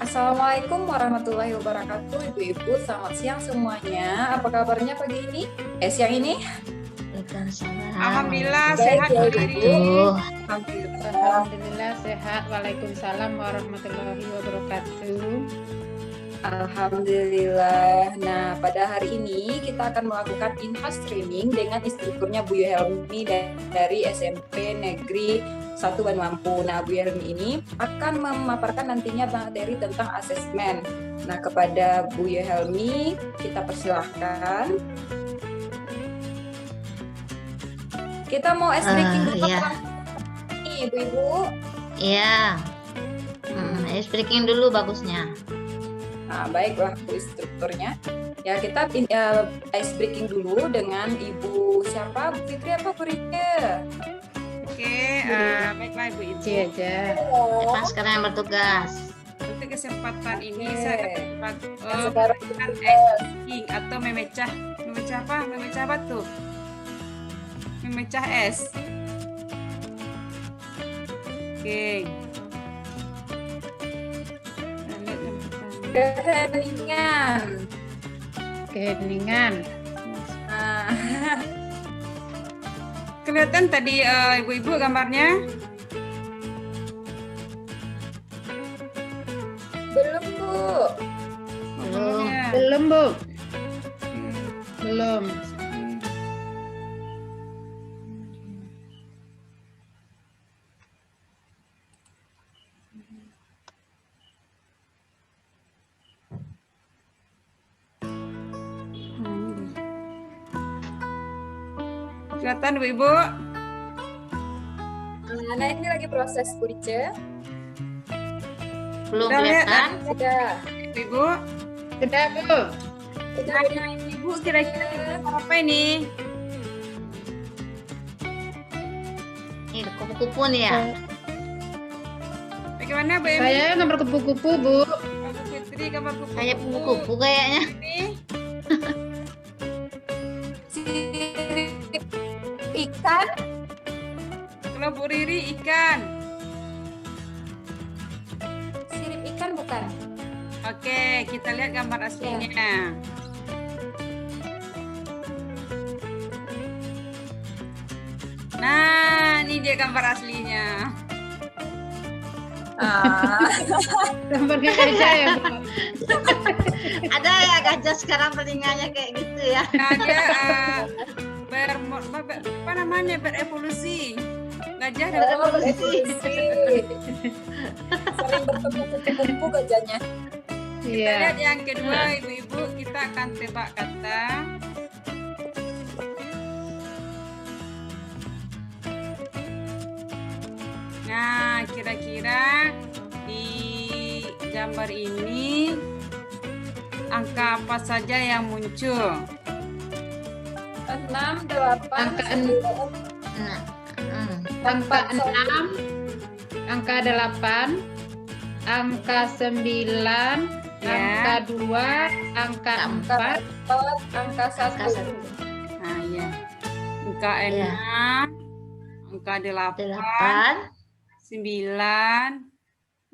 Assalamualaikum warahmatullahi wabarakatuh, Ibu-ibu. Selamat siang semuanya. Apa kabarnya pagi ini? Siang ini? Waalaikumsalam. Alhamdulillah Baik sehat ya, Bu Ibu. Riri. Alhamdulillah. Alhamdulillah sehat. Waalaikumsalam warahmatullahi wabarakatuh. Alhamdulillah. Nah, pada hari ini kita akan melakukan in-house training dengan instrukturnya Bu Helmi dari SMP Negeri 1 Banumampu. Nah, Bu Helmi ini akan memaparkan nantinya materi tentang asesmen. Nah, kepada Bu Helmi kita persilahkan. Kita mau breaking dulu Iya. nih, Ibu-ibu. Iya. Ice breaking dulu bagusnya. Nah, baiklah Bu instrukturnya. Ya, kita ice breaking dulu dengan Ibu siapa? Bu Fitri apa Bu Rike? Oke, baiklah Ibu Ibu. Iya aja. Depan sekarang yang bertugas. Untuk kesempatan ini Oke. saya akan Sekarang melakukan ice breaking atau memecah apa? Memecah apa tuh? Memecah es. Oke. Kita lihat yang pertama. keheningan. Keheningan. Nah, Kelihatan tadi Ibu-ibu gambarnya? belum Bu. Belum. Ya. Belum, Bu. Oke. Belum. Kelihatan Ibu-ibu? Nah, ini lagi proses Bu Rice. Belum Udah lihat, kelihatan. Sudah. Ibu? Sudah, Bu. Sudah. Ibu kira-kira apa ini? Ini kupu-kupu nih ya. Bagaimana Bu Emi? Saya gambar kupu-kupu, Bu. Bu Fitri gambar kupu-kupu. Kayak kupu-kupu kayaknya. Ini Sirip ikan. kalau Bu Riri ikan. Sirip ikan bukan? Oke, kita lihat gambar aslinya. Nah, ini dia gambar aslinya. Ah, Gambarnya gajah ya, Bu. Ada ya gajah sekarang telinganya kayak gitu ya. Nah, dia apa namanya berevolusi. Gajah dan berevolusi. Sering bertemu kupu-kupu gajahnya. Kita lihat Iya. yang kedua, Ibu-ibu, kita akan tebak kata. Nah, kira-kira di gambar ini angka apa saja yang muncul? 6, 8, Angka 9, Nah, Angka 6, angka 8, angka 9, Ya. angka 2, angka 4, 4, angka angka 1. satu. Nah, ya. Angka Ya. 6, angka 8, 8. 9,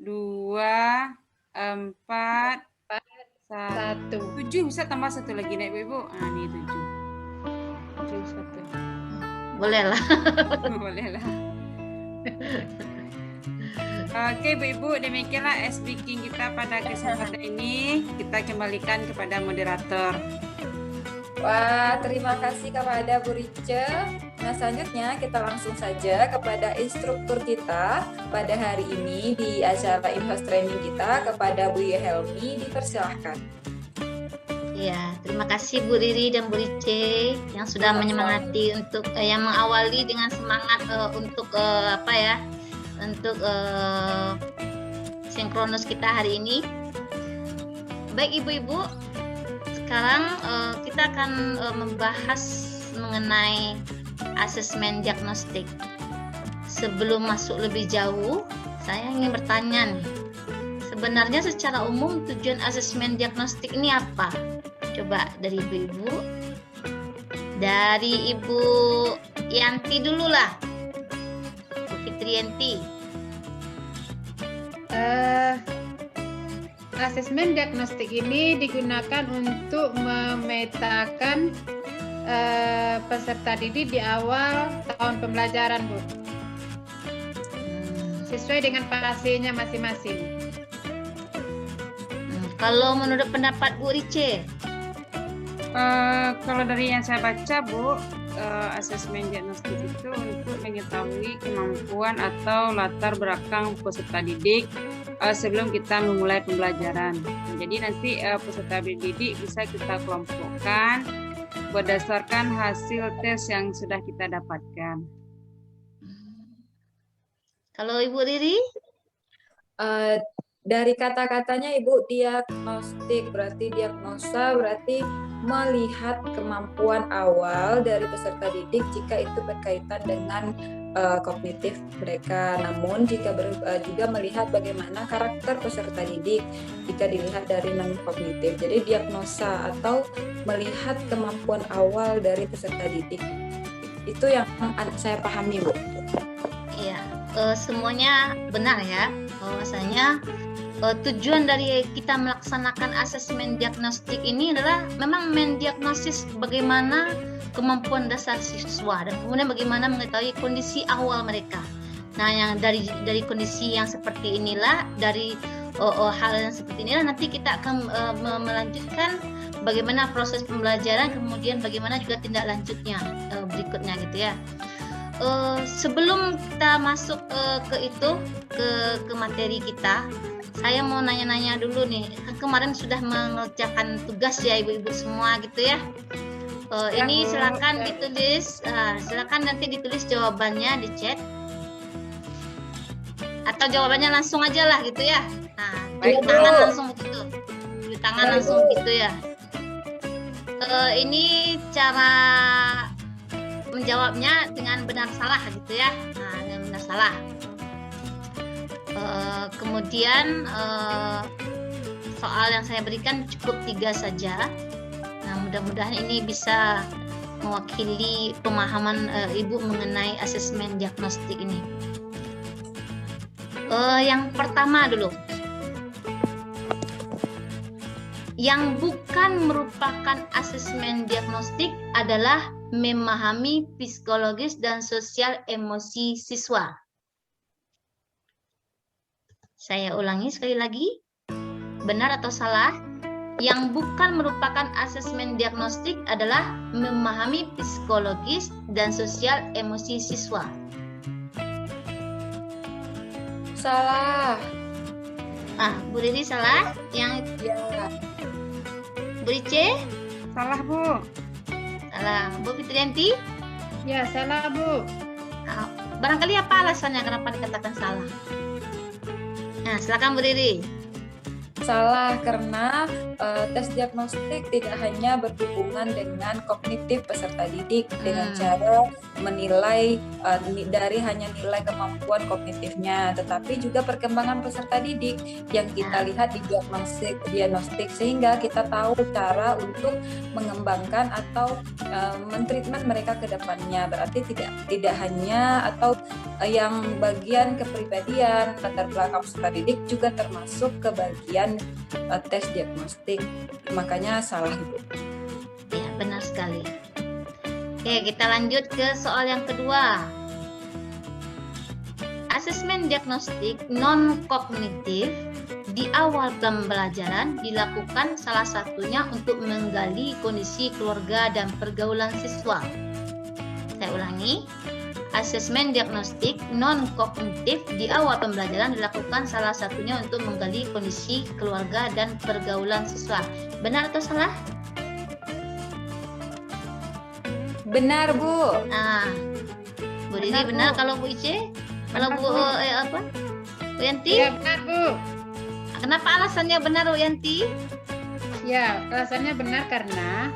2, 4, 1. 1. 7 bisa tambah satu lagi nih Ibu-ibu. Nah, ini 7. 1. Boleh lah. Boleh lah. Oke Ibu-ibu, demikianlah speaking kita pada kesempatan ini. Kita kembalikan kepada moderator. Wah, terima kasih kepada Bu Rice. Nah, selanjutnya kita langsung saja kepada instruktur kita pada hari ini di acara in-house training kita kepada Bu Helmi. Dipersilahkan. Ya, terima kasih Bu Riri dan Bu Rice yang sudah menyemangati untuk yang mengawali dengan semangat untuk apa ya? Untuk sinkronus kita hari ini. Baik Ibu-ibu, sekarang kita akan membahas mengenai asesmen diagnostik. Sebelum masuk lebih jauh, saya ingin bertanya nih. Sebenarnya secara umum tujuan asesmen diagnostik ini apa? Coba dari Ibu-ibu. Dari Ibu Yanti dulu lah. Bu Fitriyanti. asesmen diagnostik ini digunakan untuk memetakan peserta didik di awal tahun pembelajaran, Bu. Sesuai dengan fasenya masing-masing. Kalau menurut pendapat Bu Rice? Kalau dari yang saya baca, Bu, asesmen diagnostik itu untuk mengetahui kemampuan atau latar belakang peserta didik sebelum kita memulai pembelajaran. Jadi nanti peserta didik bisa kita kelompokkan berdasarkan hasil tes yang sudah kita dapatkan. Kalau Ibu Riri? Dari kata-katanya Ibu, diagnostik berarti diagnosa berarti melihat kemampuan awal dari peserta didik jika itu berkaitan dengan kognitif mereka. Namun jika juga melihat bagaimana karakter peserta didik jika dilihat dari non kognitif. Jadi diagnosa atau melihat kemampuan awal dari peserta didik. Itu yang saya pahami, Bu. Iya, semuanya benar ya. Bahwasanya tujuan dari kita melaksanakan asesmen diagnostik ini adalah memang mendiagnosis bagaimana kemampuan dasar siswa dan kemudian bagaimana mengetahui kondisi awal mereka. Nah, yang dari kondisi yang seperti inilah, dari hal yang seperti inilah nanti kita akan melanjutkan bagaimana proses pembelajaran, kemudian bagaimana juga tindak lanjutnya berikutnya gitu ya. Sebelum kita masuk ke materi kita, saya mau nanya-nanya dulu nih. Kemarin sudah mengerjakan tugas ya ibu-ibu semua gitu ya. Ini silakan ditulis, silakan nanti ditulis jawabannya di chat. Atau jawabannya langsung aja lah gitu ya. Nah, di tangan langsung begitu. Di tangan langsung gitu ya. Ini cara menjawabnya dengan benar salah gitu ya. Nah, dengan benar salah. Kemudian soal yang saya berikan cukup 3 saja. Nah, mudah-mudahan ini bisa mewakili pemahaman Ibu mengenai asesmen diagnostik ini. Yang pertama dulu. Yang bukan merupakan asesmen diagnostik adalah memahami psikologis dan sosial emosi siswa. Saya ulangi sekali lagi, benar atau salah? Yang bukan merupakan asesmen diagnostik adalah memahami psikologis dan sosial emosi siswa. Salah. Bu Riri salah. Yang Ya. Bu Rice? Salah, Bu. Salah. Bu Fitrianti? Ya, salah, Bu. Barangkali apa alasannya kenapa dikatakan salah? Nah, silakan Bu Riri. Salah karena tes diagnostik tidak hanya berhubungan dengan kognitif peserta didik dengan cara menilai dari hanya nilai kemampuan kognitifnya, tetapi juga perkembangan peserta didik yang kita lihat di diagnostik sehingga kita tahu cara untuk mengembangkan atau mentreatment mereka ke depannya. Berarti tidak hanya atau yang bagian kepribadian latar belakang peserta didik juga termasuk ke bagian tes diagnostik. Makanya salah, Ibu. Ya, benar sekali. Oke, kita lanjut ke soal yang kedua. Asesmen diagnostik non-kognitif di awal pembelajaran dilakukan salah satunya untuk menggali kondisi keluarga dan pergaulan siswa. Saya ulangi. Asesmen diagnostik non-kognitif di awal pembelajaran dilakukan salah satunya untuk menggali kondisi keluarga dan pergaulan siswa. Benar atau salah? Benar, Bu. Bu Riri benar. Kalau Bu Ice? Kalau Bu Bu Yanti? Ya, benar, Bu. Kenapa alasannya benar, Bu Yanti? Ya, alasannya benar karena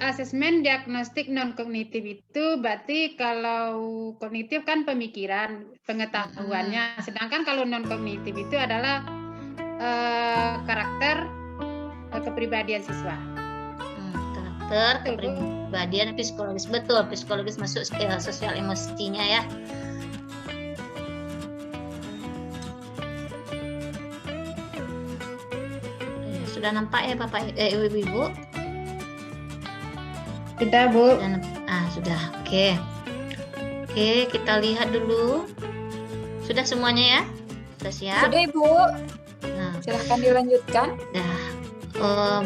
asesmen diagnostik non-kognitif itu berarti kalau kognitif kan pemikiran, pengetahuannya. Sedangkan kalau non-kognitif itu adalah karakter kepribadian siswa. Karakter, kepribadian, psikologis. Betul, psikologis masuk sosial emosinya ya. Sudah nampak ya Bapak Ibu-ibu? Sudah, Bu. Sudah. Oke. Oke, kita lihat dulu. Sudah semuanya ya? Sudah siap? Sudah Ibu, Nah, silahkan dilanjutkan.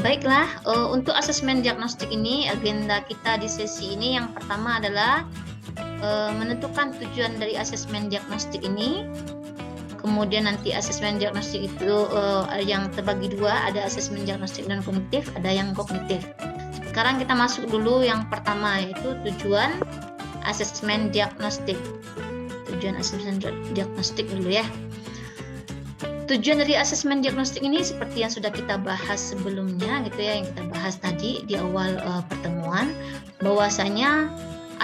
baiklah, untuk asesmen diagnostik ini, agenda kita di sesi ini yang pertama adalah menentukan tujuan dari asesmen diagnostik ini. Kemudian nanti asesmen diagnostik itu yang terbagi dua, ada asesmen diagnostik non kognitif, ada yang kognitif. Sekarang kita masuk dulu yang pertama, yaitu tujuan asesmen diagnostik. Tujuan asesmen diagnostik dulu ya. Tujuan dari asesmen diagnostik ini seperti yang sudah kita bahas sebelumnya gitu ya, yang kita bahas tadi di awal pertemuan, bahwasanya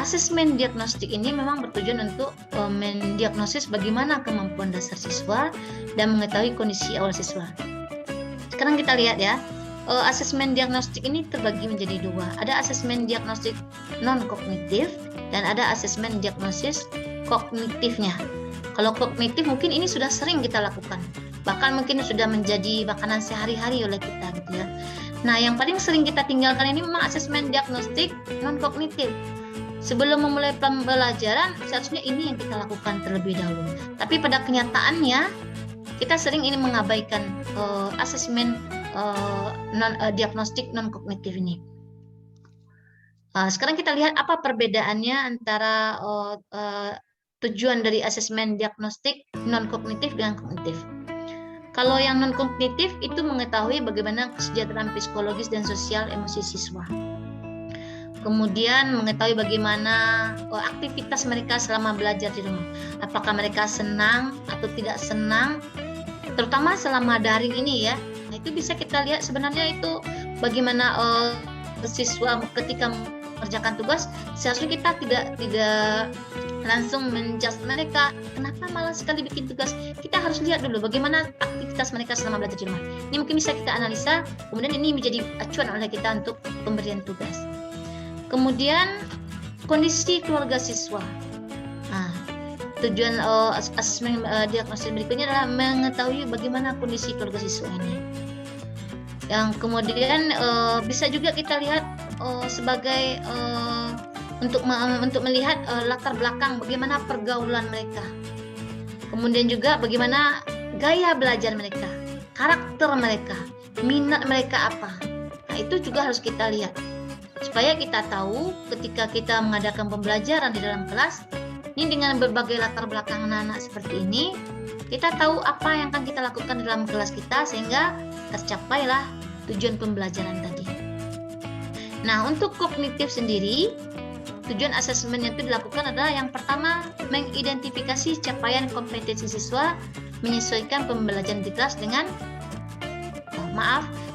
asesmen diagnostik ini memang bertujuan untuk mendiagnosis bagaimana kemampuan dasar siswa dan mengetahui kondisi awal siswa. Sekarang kita lihat ya, asesmen diagnostik ini terbagi menjadi dua. Ada asesmen diagnostik non kognitif dan ada asesmen diagnosis kognitifnya. Kalau kognitif mungkin ini sudah sering kita lakukan, bahkan mungkin sudah menjadi makanan sehari-hari oleh kita gitu ya. Nah, yang paling sering kita tinggalkan ini memang asesmen diagnostik non kognitif. Sebelum memulai pembelajaran, seharusnya ini yang kita lakukan terlebih dahulu. Tapi pada kenyataannya, kita sering ini mengabaikan asesmen diagnostik non kognitif ini. Sekarang kita lihat apa perbedaannya antara tujuan dari asesmen diagnostik non kognitif dengan kognitif. Kalau yang non kognitif itu mengetahui bagaimana kesejahteraan psikologis dan sosial emosi siswa. Kemudian mengetahui bagaimana aktivitas mereka selama belajar di rumah. Apakah mereka senang atau tidak senang, terutama selama daring ini ya. Nah, itu bisa kita lihat sebenarnya itu bagaimana siswa ketika mengerjakan tugas, seharusnya kita tidak langsung menjudge mereka, kenapa malas sekali bikin tugas. Kita harus lihat dulu bagaimana aktivitas mereka selama belajar di rumah. Ini mungkin bisa kita analisa, kemudian ini menjadi acuan oleh kita untuk pemberian tugas. Kemudian kondisi keluarga siswa. Nah, tujuan asesmen diagnosis berikutnya adalah mengetahui bagaimana kondisi keluarga siswa ini. Yang kemudian bisa juga kita lihat sebagai untuk melihat latar belakang bagaimana pergaulan mereka. Kemudian juga bagaimana gaya belajar mereka, karakter mereka, minat mereka apa. Nah, itu juga harus kita lihat. Supaya kita tahu ketika kita mengadakan pembelajaran di dalam kelas, ini dengan berbagai latar belakang anak-anak seperti ini, kita tahu apa yang akan kita lakukan dalam kelas kita sehingga tercapailah tujuan pembelajaran tadi. Nah, untuk kognitif sendiri, tujuan asesmen yang itu dilakukan adalah yang pertama, mengidentifikasi capaian kompetensi siswa menyesuaikan pembelajaran di kelas dengan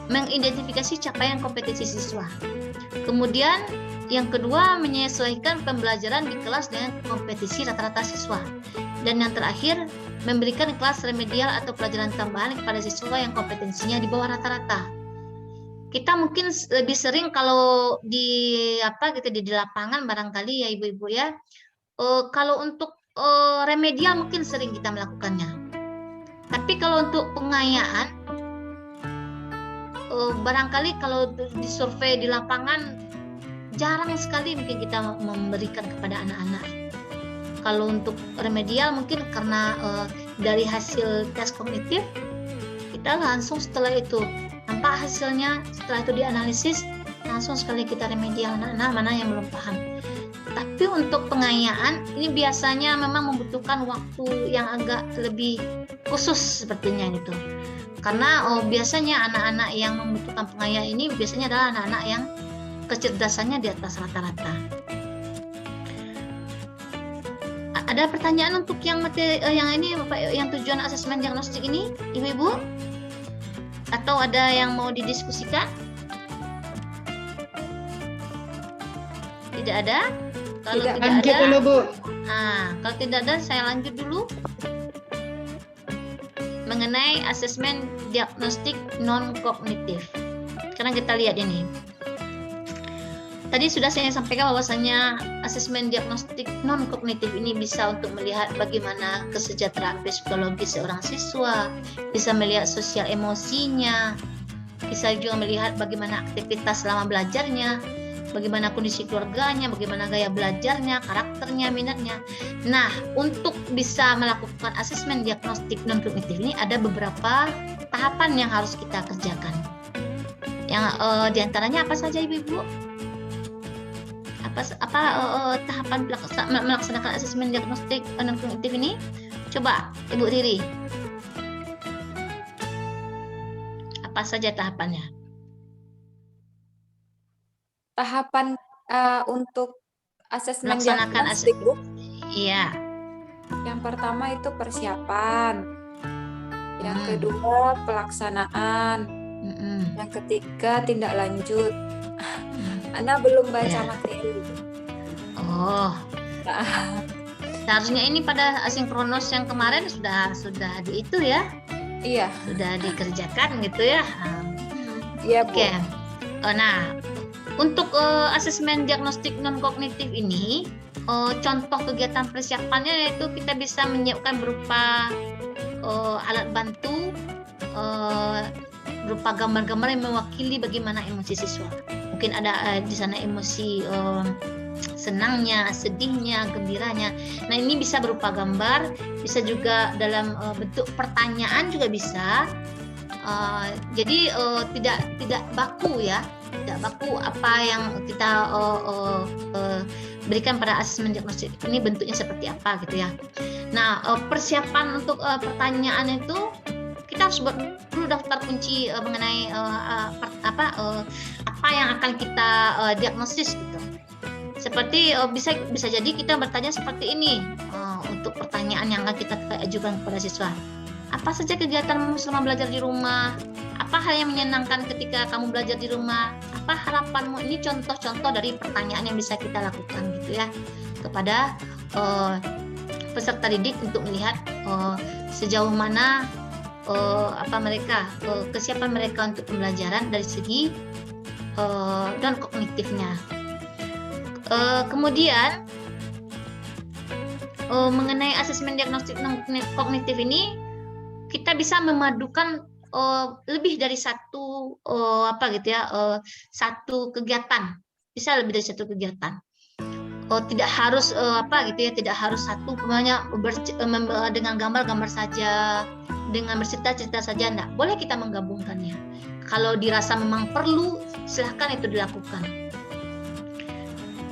mengidentifikasi capaian kompetensi siswa. Kemudian yang kedua, menyesuaikan pembelajaran di kelas dengan kompetisi rata-rata siswa. Dan yang terakhir, memberikan kelas remedial atau pelajaran tambahan kepada siswa yang kompetensinya di bawah rata-rata. Kita mungkin lebih sering kalau di lapangan barangkali ya ibu-ibu ya. Kalau untuk remedial mungkin sering kita melakukannya. Tapi kalau untuk pengayaan barangkali kalau disurvei di lapangan jarang sekali mungkin kita memberikan kepada anak-anak. Kalau untuk remedial mungkin karena dari hasil tes kognitif kita langsung setelah itu nampak hasilnya, setelah itu dianalisis langsung sekali kita remedial anak-anak mana yang belum paham. Tapi untuk pengayaan ini biasanya memang membutuhkan waktu yang agak lebih khusus sepertinya gitu. Karena biasanya anak-anak yang membutuhkan pengayaan ini biasanya adalah anak-anak yang kecerdasannya di atas rata-rata. Ada pertanyaan untuk yang ini Bapak, yang tujuan asesmen diagnostik ini, Ibu-ibu? Atau ada yang mau didiskusikan? Tidak ada? Kalau tidak lanjut ada, dulu, Bu. Kalau tidak ada saya lanjut dulu. Mengenai asesmen diagnostik non kognitif. Sekarang kita lihat ini. Tadi sudah saya sampaikan bahwasanya asesmen diagnostik non kognitif ini bisa untuk melihat bagaimana kesejahteraan psikologis seorang siswa, bisa melihat sosial emosinya, bisa juga melihat bagaimana aktivitas selama belajarnya, bagaimana kondisi keluarganya, bagaimana gaya belajarnya, karakternya, minatnya. Nah, untuk bisa melakukan asesmen diagnostik non kognitif ini ada beberapa tahapan yang harus kita kerjakan. Yang diantaranya apa saja Ibu-Ibu? Apa tahapan melaksanakan asesmen diagnostik non kognitif ini? Coba Ibu Riri. Apa saja tahapannya? Tahapan untuk asesmen Melaksanakan diagnostik, Bu. Iya. Yang pertama itu persiapan. Yang kedua pelaksanaan. Yang ketiga tindak lanjut. Ana belum baca materi. Oh. Seharusnya ini pada asinkronos yang kemarin sudah di itu ya. Iya. Sudah dikerjakan gitu ya. Iya, Bu. Oke. Nah, untuk asesmen diagnostik non kognitif ini, contoh kegiatan persiapannya yaitu kita bisa menyiapkan berupa alat bantu, berupa gambar-gambar yang mewakili bagaimana emosi siswa. Mungkin ada di sana emosi senangnya, sedihnya, gembiranya. Nah, ini bisa berupa gambar, bisa juga dalam bentuk pertanyaan juga bisa. Jadi tidak baku ya, tidak baku apa yang kita berikan pada asesmen diagnostik ini bentuknya seperti apa gitu ya. Nah, persiapan untuk pertanyaan itu kita harus buat dulu daftar kunci mengenai apa yang akan kita diagnosis gitu. Seperti bisa jadi kita bertanya seperti ini untuk pertanyaan yang akan kita ajukan kepada siswa. Apa saja kegiatanmu selama belajar di rumah? Apa hal yang menyenangkan ketika kamu belajar di rumah? Apa harapanmu? Ini contoh-contoh dari pertanyaan yang bisa kita lakukan gitu ya kepada peserta didik untuk melihat sejauh mana kesiapan mereka untuk pembelajaran dari segi dan kognitifnya. Kemudian mengenai asesmen diagnostik non kognitif ini kita bisa memadukan lebih dari satu satu kegiatan, bisa lebih dari satu kegiatan. Tidak harus tidak harus satu dengan gambar-gambar saja, dengan bercerita-cerita saja, enggak. Boleh kita menggabungkannya. Kalau dirasa memang perlu, silahkan itu dilakukan.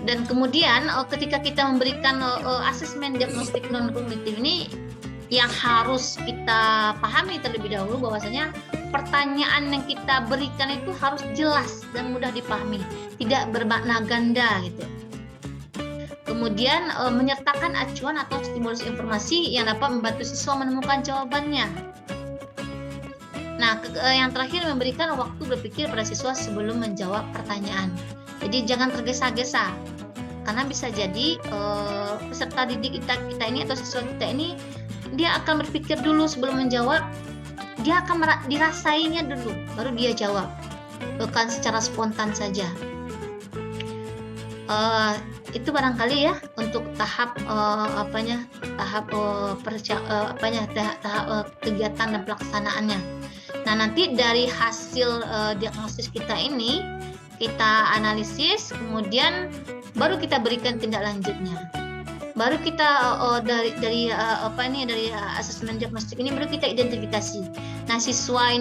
Dan kemudian ketika kita memberikan asesmen diagnostik non kognitif ini, yang harus kita pahami terlebih dahulu bahwasanya pertanyaan yang kita berikan itu harus jelas dan mudah dipahami, tidak bermakna ganda gitu. Kemudian menyertakan acuan atau stimulus informasi yang dapat membantu siswa menemukan jawabannya. Nah, yang terakhir memberikan waktu berpikir pada siswa sebelum menjawab pertanyaan. Jadi jangan tergesa-gesa, karena bisa jadi peserta didik kita ini atau siswa kita ini dia akan berpikir dulu sebelum menjawab, dia akan dirasainya dulu, baru dia jawab, bukan secara spontan saja. Itu barangkali ya untuk tahap kegiatan dan pelaksanaannya. Nah, nanti dari hasil diagnosis kita ini kita analisis, kemudian baru kita berikan tindak lanjutnya. Baru kita dari asesmen diagnostik ini baru kita identifikasi. Nah, siswa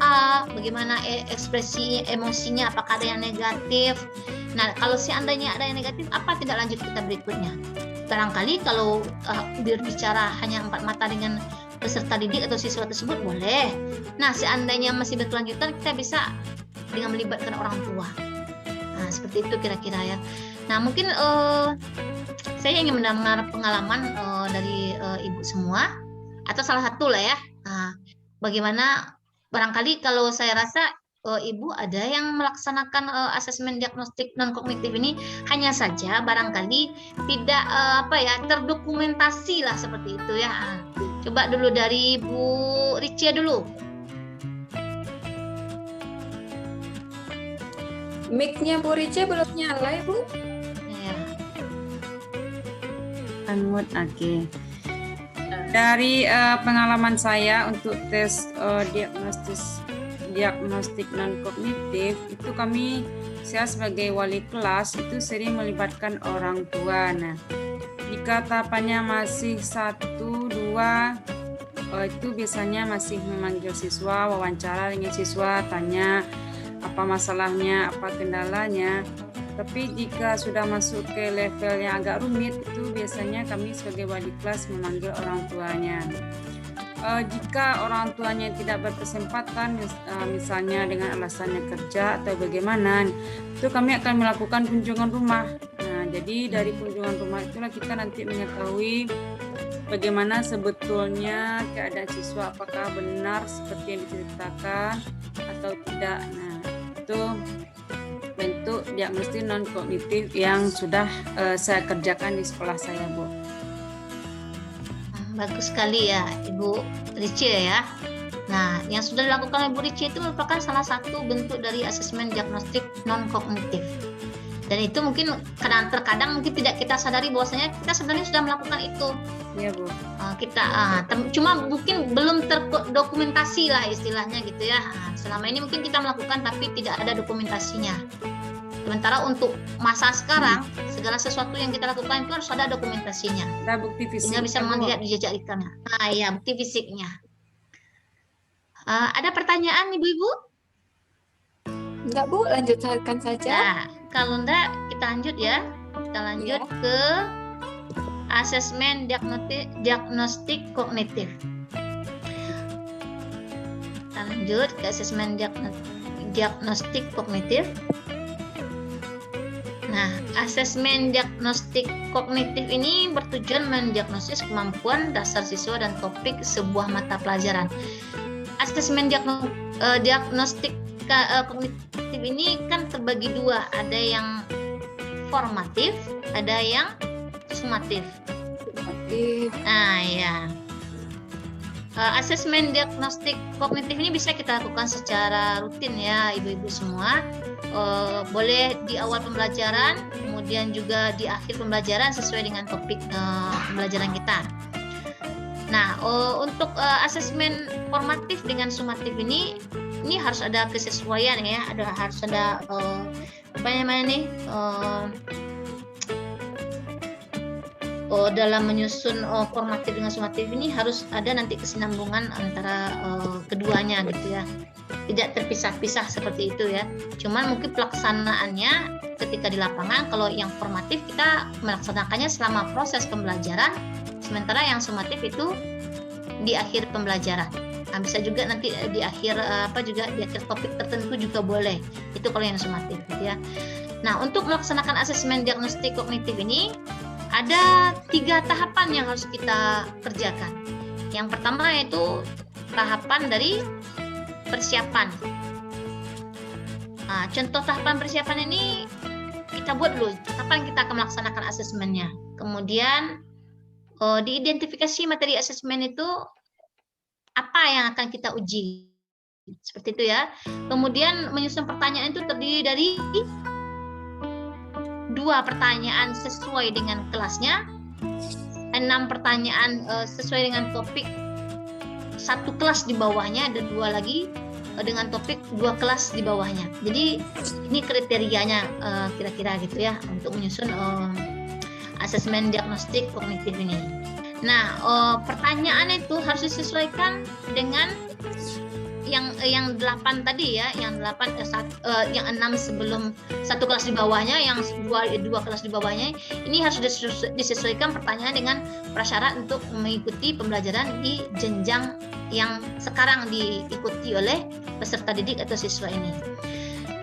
A bagaimana ekspresi emosinya, apakah ada yang negatif. Nah, kalau seandainya ada yang negatif, apa tindak lanjut kita berikutnya? Barangkali kalau berbicara hanya empat mata dengan peserta didik atau siswa tersebut boleh. Nah, seandainya masih berkelanjutan, kita bisa dengan melibatkan orang tua. Nah, seperti itu kira-kira ya. Nah, mungkin saya ingin mendengar pengalaman dari ibu semua atau salah satu lah ya. Nah, bagaimana barangkali kalau saya rasa ibu ada yang melaksanakan asesmen diagnostik non kognitif ini, hanya saja barangkali tidak terdokumentasi lah seperti itu ya. Coba dulu dari Bu Ricia dulu. Mic-nya Bu Ricia belum nyala, Bu. Unmute, oke. Dari pengalaman saya untuk tes diagnostik non kognitif itu saya sebagai wali kelas itu sering melibatkan orang tua. Nah, jika tahapannya masih 1, 2 itu biasanya masih memanggil siswa, wawancara dengan siswa, tanya apa masalahnya, apa kendalanya. Tapi jika sudah masuk ke level yang agak rumit, itu biasanya kami sebagai wali kelas memanggil orang tuanya. Jika orang tuanya tidak berkesempatan, misalnya dengan alasannya kerja atau bagaimana, itu kami akan melakukan kunjungan rumah. Nah, jadi dari kunjungan rumah itulah kita nanti mengetahui bagaimana sebetulnya keadaan siswa, apakah benar seperti yang diceritakan atau tidak. Nah, itu bentuk diagnostik non kognitif yang sudah saya kerjakan di sekolah saya, Bu. Bagus sekali ya Ibu Ricie ya. Nah, yang sudah dilakukan Ibu Ricie itu merupakan salah satu bentuk dari asesmen diagnostik non kognitif. Dan itu mungkin terkadang mungkin tidak kita sadari bahwasanya kita sebenarnya sudah melakukan itu. Iya, Bu. Cuma mungkin belum terdokumentasi lah istilahnya gitu ya. Selama ini mungkin kita melakukan tapi tidak ada dokumentasinya. Sementara untuk masa sekarang, segala sesuatu yang kita lakukan itu harus ada dokumentasinya. Ada bukti fisik. Sehingga bisa melihat di jejak ikannya. Nah, ya, bukti fisiknya. Ada pertanyaan, Ibu-Ibu? Enggak, Bu, lanjutkan saja. Nah, kalau enggak, kita lanjut ya. Kita lanjut ke asesmen diagnostik kognitif. Kita lanjut ke asesmen diagnostik kognitif. Nah, asesmen diagnostik kognitif ini bertujuan mendiagnosis kemampuan dasar siswa dan topik sebuah mata pelajaran. Asesmen diagnostik kognitif ini kan terbagi dua, ada yang formatif, ada yang sumatif. Nah, ya. Asesmen diagnostik kognitif ini bisa kita lakukan secara rutin ya, Ibu-ibu semua. Boleh di awal pembelajaran, kemudian juga di akhir pembelajaran sesuai dengan topik pembelajaran kita. Nah, untuk asesmen formatif dengan sumatif ini harus ada kesesuaian ya, harus ada dalam menyusun formatif dengan sumatif ini harus ada nanti kesinambungan antara keduanya gitu ya. Tidak terpisah-pisah seperti itu ya. Cuman mungkin pelaksanaannya ketika di lapangan, kalau yang formatif kita melaksanakannya selama proses pembelajaran, sementara yang sumatif itu di akhir pembelajaran. Nah, bisa juga nanti di akhir di akhir topik tertentu juga boleh. Itu kalau yang sumatif gitu ya. Nah, untuk melaksanakan asesmen diagnostik kognitif ini ada 3 tahapan yang harus kita kerjakan. Yang pertama yaitu tahapan dari persiapan. Nah, contoh tahapan persiapan ini kita buat dulu kapan kita akan melaksanakan asesmennya. Kemudian diidentifikasi materi asesmen itu apa yang akan kita uji. Seperti itu ya. Kemudian menyusun pertanyaan itu terdiri dari 2 pertanyaan sesuai dengan kelasnya, 6 pertanyaan sesuai dengan topik 1 kelas di bawahnya, dan 2 lagi dengan topik 2 kelas di bawahnya. Jadi ini kriterianya kira-kira gitu ya untuk menyusun asesmen diagnostik kognitif ini. Nah, pertanyaan itu harus disesuaikan dengan yang 8 tadi ya, yang 6 sebelum 1 kelas di bawahnya, yang 2 kelas di bawahnya. Ini harus disesuaikan pertanyaan dengan prasyarat untuk mengikuti pembelajaran di jenjang yang sekarang diikuti oleh peserta didik atau siswa ini.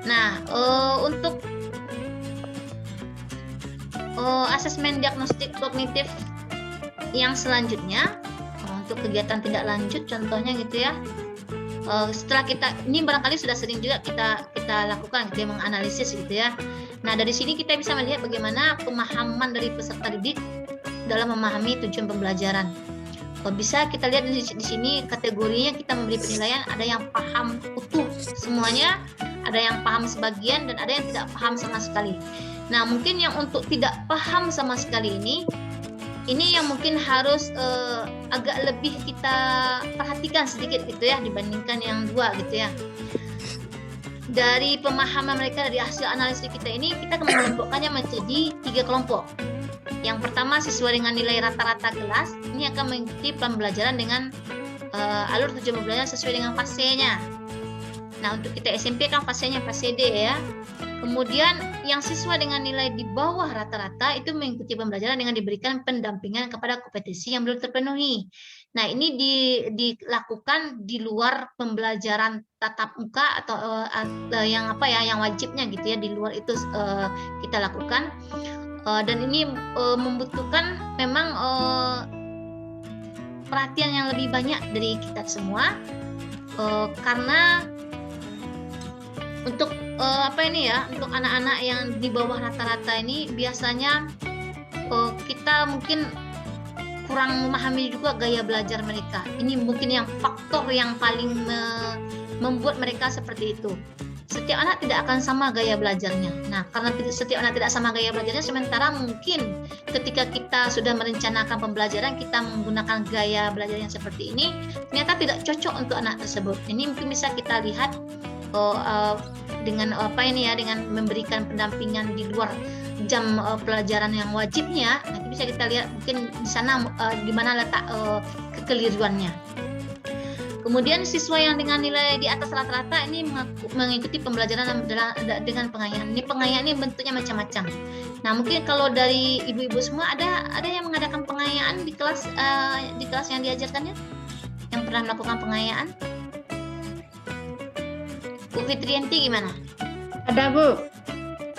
Nah, untuk asesmen diagnostik kognitif yang selanjutnya, untuk kegiatan tindak lanjut contohnya gitu ya. Setelah ini barangkali sudah sering juga kita lakukan, kita menganalisis gitu ya. Nah, dari sini kita bisa melihat bagaimana pemahaman dari peserta didik dalam memahami tujuan pembelajaran. Bisa kita lihat di sini kategorinya, kita memberi penilaian, ada yang paham utuh semuanya, ada yang paham sebagian, dan ada yang tidak paham sama sekali. Nah, mungkin yang untuk tidak paham sama sekali ini ini yang mungkin harus agak lebih kita perhatikan sedikit gitu ya dibandingkan yang dua gitu ya. Dari pemahaman mereka, dari hasil analisis kita ini, kita akan mengelompokkannya menjadi 3 kelompok. Yang pertama sesuai dengan nilai rata-rata kelas, ini akan mengikuti pembelajaran dengan alur tujuan pembelajaran sesuai dengan fasenya. Nah, untuk kita SMP kan fasenya fase D ya. Kemudian yang siswa dengan nilai di bawah rata-rata itu mengikuti pembelajaran dengan diberikan pendampingan kepada kompetensi yang belum terpenuhi. Nah, ini dilakukan di luar pembelajaran tatap muka atau yang apa ya, yang wajibnya gitu ya, di luar itu kita lakukan. Dan ini membutuhkan memang perhatian yang lebih banyak dari kita semua, karena untuk untuk anak-anak yang di bawah rata-rata ini biasanya kita mungkin kurang memahami juga gaya belajar mereka. Ini mungkin yang faktor yang paling membuat mereka seperti itu. Setiap anak tidak akan sama gaya belajarnya. Nah, karena setiap anak tidak sama gaya belajarnya, sementara mungkin ketika kita sudah merencanakan pembelajaran, kita menggunakan gaya belajar yang seperti ini, ternyata tidak cocok untuk anak tersebut. Ini mungkin bisa kita lihat dengan dengan memberikan pendampingan di luar jam pelajaran yang wajibnya. Nanti bisa kita lihat mungkin di sana di mana letak kekeliruannya. Kemudian siswa yang dengan nilai di atas rata-rata ini mengikuti pembelajaran dengan pengayaan. Ini pengayaan ini bentuknya macam-macam. Nah, mungkin kalau dari ibu-ibu semua ada yang mengadakan pengayaan di kelas yang diajarkannya, yang pernah melakukan pengayaan. Bu Fitrianti gimana? Ada, Bu.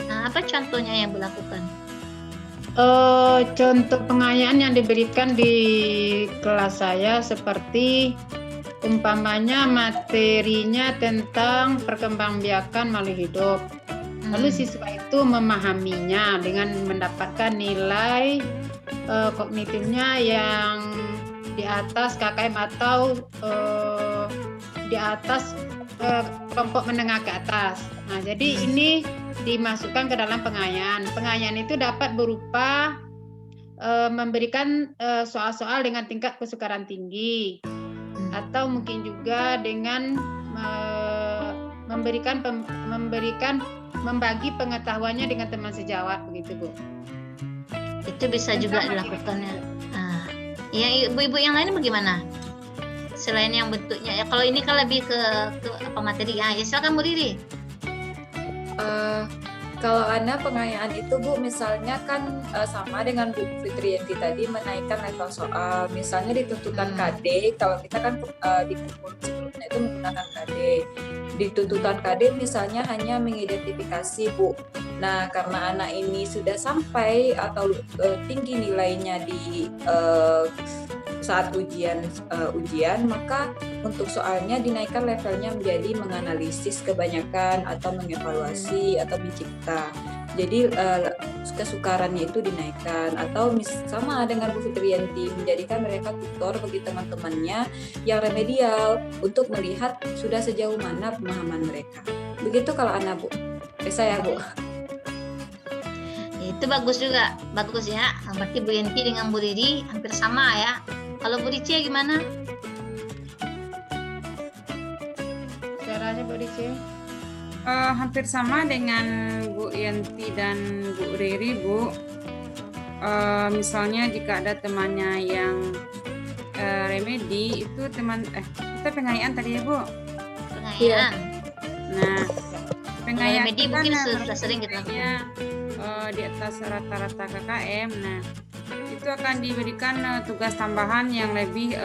Nah, apa contohnya yang Bu lakukan? Contoh pengayaan yang diberikan di kelas saya seperti umpamanya materinya tentang perkembangbiakan makhluk hidup. Lalu siswa itu memahaminya dengan mendapatkan nilai kognitifnya yang di atas KKM atau di atas kelompok menengah ke atas. Nah, jadi ini dimasukkan ke dalam pengayaan. Pengayaan itu dapat berupa memberikan soal-soal dengan tingkat kesukaran tinggi, atau mungkin juga dengan membagi pengetahuannya dengan teman sejawat, begitu, Bu. Itu bisa juga dilakukan ya. Nah, ya ibu-ibu yang lain bagaimana? Selain yang bentuknya ya, kalau ini kan lebih ke apa materi ya. Silakan Bu Riri. Kalau Ana pengayaan itu, Bu, misalnya kan sama dengan Bu Fitrianti tadi, menaikkan level soal. Misalnya di tuntutan KD, kalau kita kan di kurikulum sebelumnya itu menggunakan KD. Di tuntutan KD misalnya hanya mengidentifikasi, Bu. Nah, karena anak ini sudah sampai atau tinggi nilainya di saat ujian, maka untuk soalnya dinaikkan levelnya menjadi menganalisis kebanyakan atau mengevaluasi atau mencipta. Jadi kesukarannya itu dinaikkan, atau sama dengan Bu Fitrianti, menjadikan mereka tutor bagi teman-temannya yang remedial untuk melihat sudah sejauh mana pemahaman mereka. Begitu kalau Ana, Bu. Saya, Bu. Itu bagus juga, bagus ya. Berarti Bu Yanti dengan Bu Riri hampir sama ya. Kalau Bu Rici gimana? Caranya Bu Rici? Hampir sama dengan Bu Yanti dan Bu Riri, Bu. Misalnya jika ada temannya yang remedi, itu kita pengayaan tadi ya, Bu? Pengayaan. Nah, pengayaan remedi mungkin sudah sering kita lakukan. Di atas rata-rata KKM. Nah, itu akan diberikan tugas tambahan yang lebih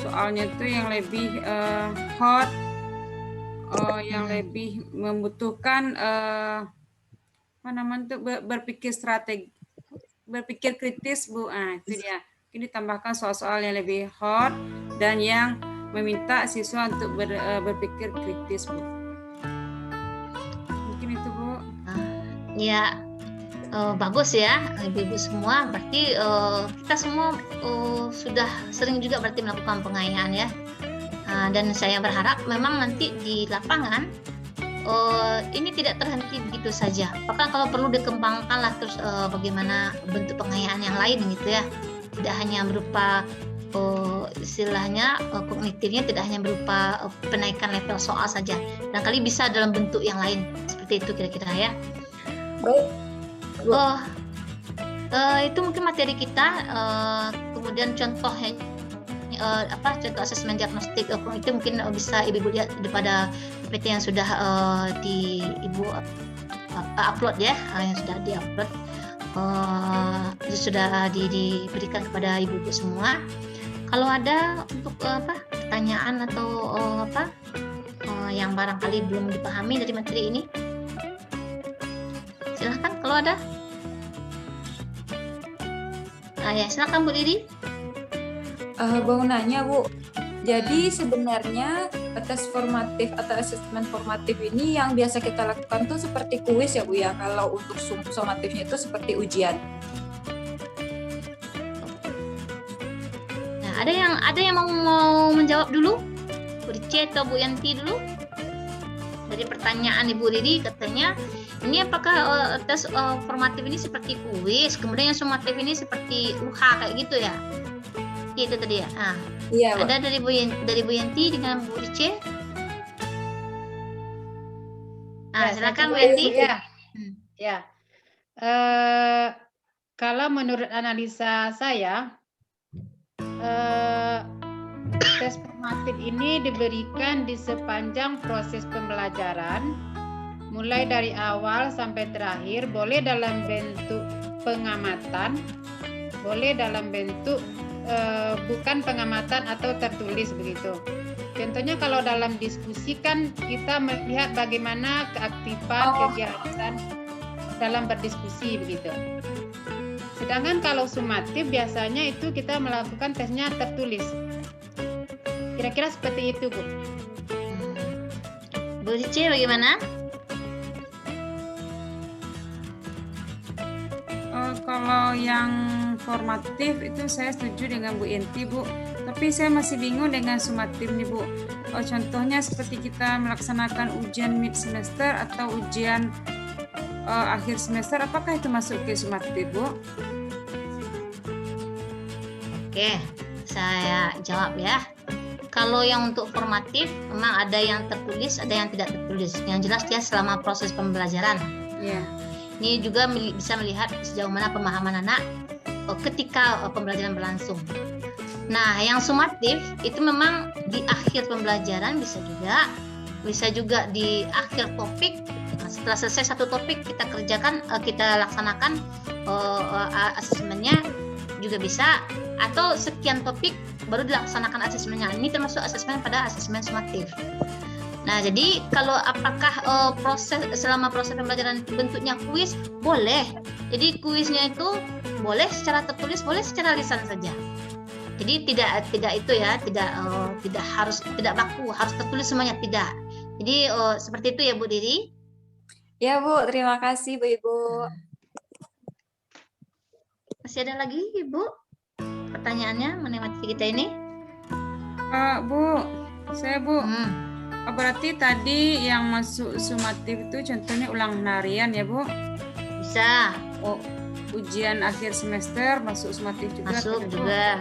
soalnya itu yang lebih hot, yang lebih membutuhkan berpikir strategi, berpikir kritis, Bu. Nah, itu dia. Ini ditambahkan soal-soal yang lebih hot dan yang meminta siswa untuk berpikir kritis, Bu. Mungkin itu, Bu. Ya. Bagus ya ibu-ibu semua, berarti kita semua sudah sering juga berarti melakukan pengayaan ya. Dan saya berharap memang nanti di lapangan ini tidak terhenti begitu saja. Bahkan kalau perlu dikembangkan lah terus bagaimana bentuk pengayaan yang lain gitu ya. Tidak hanya berupa istilahnya kognitifnya tidak hanya berupa penaikan level soal saja. Dan kali bisa dalam bentuk yang lain seperti itu kira-kira ya. Baik. Itu mungkin materi kita. Kemudian contohnya contoh asesmen diagnostik itu mungkin bisa ibu-ibu lihat pada PPT yang sudah ibu upload ya, yang sudah diupload, itu sudah diberikan kepada ibu-ibu semua. Kalau ada untuk pertanyaan atau yang barangkali belum dipahami dari materi ini, silahkan kalau ada. Ya silakan Bu Didi. Mau nanya Bu, jadi sebenarnya tes formatif atau asesmen formatif ini yang biasa kita lakukan tuh seperti kuis ya Bu ya, kalau untuk sumatifnya itu seperti ujian. Nah, ada yang mau menjawab dulu? Bu Rice atau Bu Yanti dulu? Dari pertanyaan Ibu Didi katanya, ini apakah tes formatif ini seperti kuis, kemudian yang sumatif ini seperti UH kayak gitu ya? Itu tadi ya. Iya, Bu. Ada dari Bu Yanti dengan Bu Rice. Silakan Bu Yanti. Ya. Kalau menurut analisa saya, tes formatif ini diberikan di sepanjang proses pembelajaran, mulai dari awal sampai terakhir, boleh dalam bentuk pengamatan, boleh dalam bentuk bukan pengamatan atau tertulis begitu. Contohnya kalau dalam diskusi kan kita melihat bagaimana keaktifan kegiatan dalam berdiskusi begitu. Sedangkan kalau sumatif biasanya itu kita melakukan tesnya tertulis. Kira-kira seperti itu, Bu. Bu Rice bagaimana? Kalau yang formatif itu saya setuju dengan Bu Yanti, Bu. Tapi saya masih bingung dengan sumatif nih, Bu. Contohnya seperti kita melaksanakan ujian mid semester atau ujian akhir semester, apakah itu masuk ke sumatif, Bu? Oke, saya jawab ya. Kalau yang untuk formatif memang ada yang tertulis, ada yang tidak tertulis. Yang jelas dia selama proses pembelajaran. Iya. Ini juga bisa melihat sejauh mana pemahaman anak ketika pembelajaran berlangsung. Nah, yang sumatif itu memang di akhir pembelajaran bisa juga di akhir topik. Setelah selesai satu topik kita kerjakan, kita laksanakan asesmennya juga bisa, atau sekian topik baru dilaksanakan asesmennya. Ini termasuk asesmen pada asesmen sumatif. Nah, jadi kalau apakah selama proses pembelajaran itu bentuknya kuis, boleh. Jadi kuisnya itu boleh secara tertulis, boleh secara lisan saja. Jadi tidak itu ya, tidak harus, tidak baku, harus tertulis semuanya, tidak. Jadi seperti itu ya Bu Didi. Ya Bu, terima kasih Bu Ibu. Masih ada lagi Ibu pertanyaannya mengenai materi kita ini? Bu, saya Bu. Berarti tadi yang masuk sumatif itu contohnya ulang harian ya Bu? Bisa. Ujian akhir semester masuk sumatif juga. Masuk juga.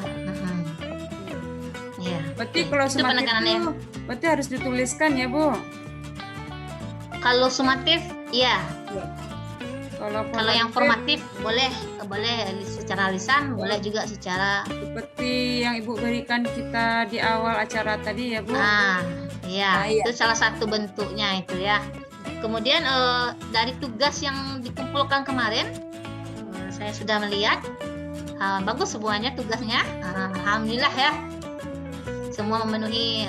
Ya. Berarti kalau sumatif itu berarti harus dituliskan ya Bu? Kalau sumatif, ya. Kalau yang formatif boleh secara lisan, boleh juga secara. Seperti yang Ibu berikan kita di awal acara tadi ya Bu? Iya, itu salah satu bentuknya itu ya. Kemudian dari tugas yang dikumpulkan kemarin, saya sudah melihat bagus semuanya tugasnya. Alhamdulillah ya, semua memenuhi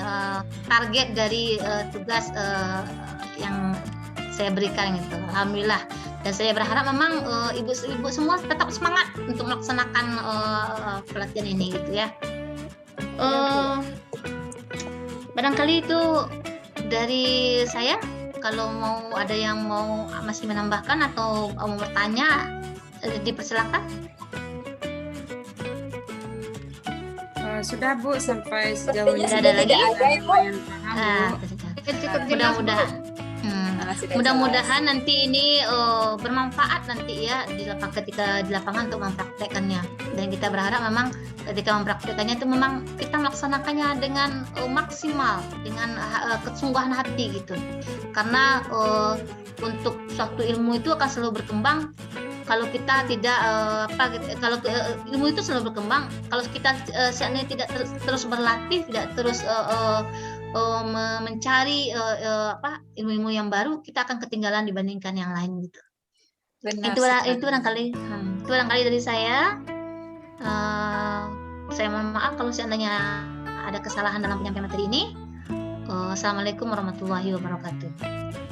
target dari tugas yang saya berikan gitu. Alhamdulillah. Dan saya berharap memang ibu-ibu semua tetap semangat untuk melaksanakan pelatihan ini gitu ya. Barangkali itu dari saya. Kalau mau ada yang mau masih menambahkan atau mau bertanya, dipersilakan. Sudah Bu, sampai sejauh ini tidak ada lagi. yang paham Bu. Cukup jelas, Mudah-mudahan. sudah jelas. Mudah-mudahan nanti ini bermanfaat nanti ya ketika di lapangan untuk mempraktekannya. Dan kita berharap memang ketika mempraktekannya itu memang kita melaksanakannya dengan maksimal, dengan kesungguhan hati gitu. Karena untuk suatu ilmu itu akan selalu berkembang kalau kita tidak kalau ilmu itu selalu berkembang kalau kita seandainya tidak terus berlatih, tidak terus mencari ilmu-ilmu yang baru, kita akan ketinggalan dibandingkan yang lain gitu. Benar, Itu barangkali dari saya. Saya mohon maaf kalau seandainya ada kesalahan dalam penyampaian materi ini. Assalamualaikum warahmatullahi wabarakatuh.